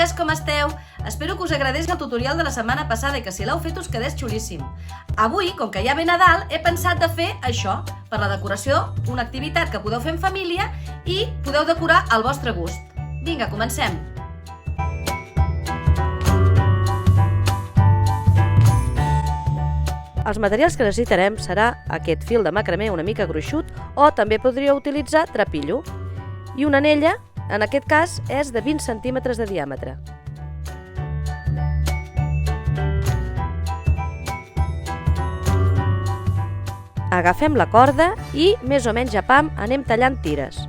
amigues, com esteu? Espero que us agradés el tutorial de la setmana passada i que si l'heu fet us quedés xulíssim. Avui, com que ja ve Nadal, he pensat de fer això, per la decoració, una activitat que podeu fer en família i podeu decorar al vostre gust. Vinga, comencem! Els materials que necessitarem serà aquest fil de macramé una mica gruixut o també podríeu utilitzar trapillo i una anella, en aquest cas és de 20 centímetres de diàmetre. Agafem la corda i, més o menys a pam, anem tallant tires.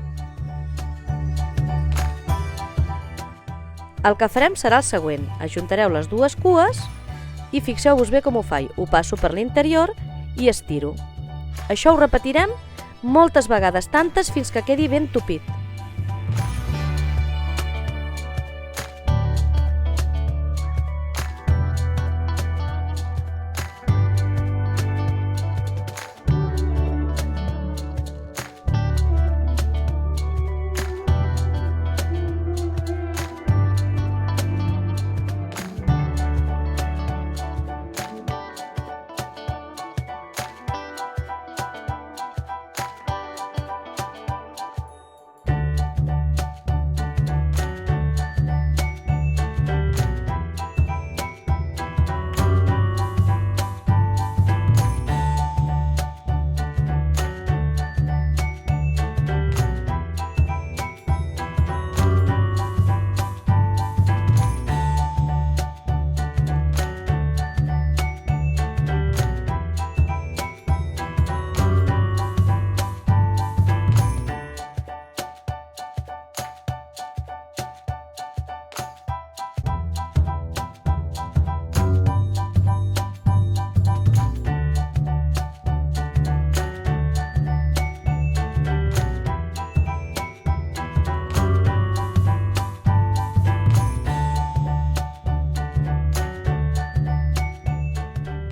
El que farem serà el següent. Ajuntareu les dues cues i fixeu-vos bé com ho faig. Ho passo per l'interior i estiro. Això ho repetirem moltes vegades, tantes fins que quedi ben tupit.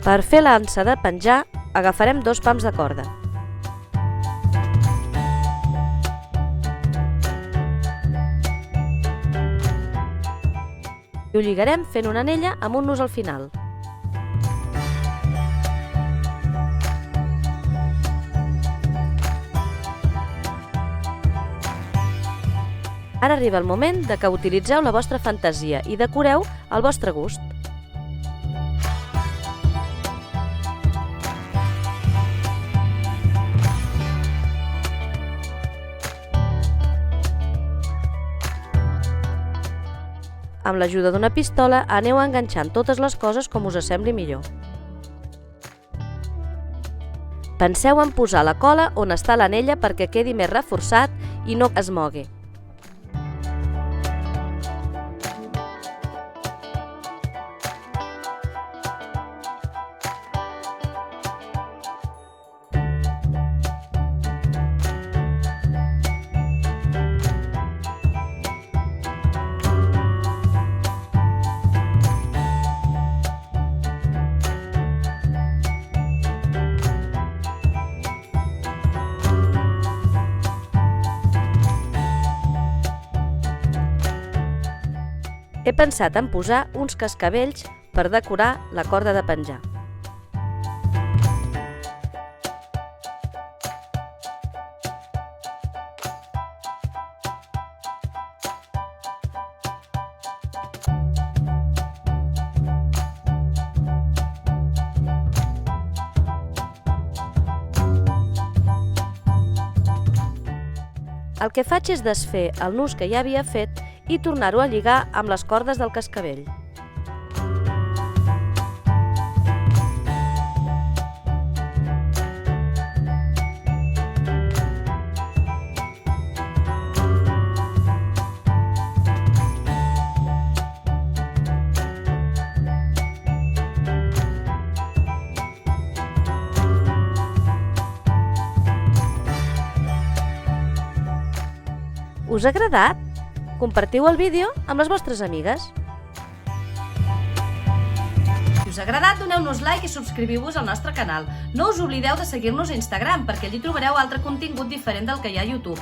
Per fer l'ansa de penjar, agafarem 2 pams de corda. I ho lligarem fent una anella amb un nus al final. Ara arriba el moment de que utilitzeu la vostra fantasia i decoreu al vostre gust. Amb l'ajuda d'una pistola aneu enganxant totes les coses com us sembli millor. Penseu en posar la cola on està l'anella perquè quedi més reforçat i no es mogui. He pensat en posar uns cascavells per decorar la corda de penjar. El que faig és desfer el nus que ja havia fet i tornar-ho a lligar amb les cordes del cascavell. Us ha agradat? Compartiu el vídeo amb les vostres amigues. Si us ha agradat, doneu-nos like i subscriviu-vos al nostre canal. No us oblideu de seguir-nos a Instagram perquè allí trobareu altre contingut diferent del que hi ha a YouTube.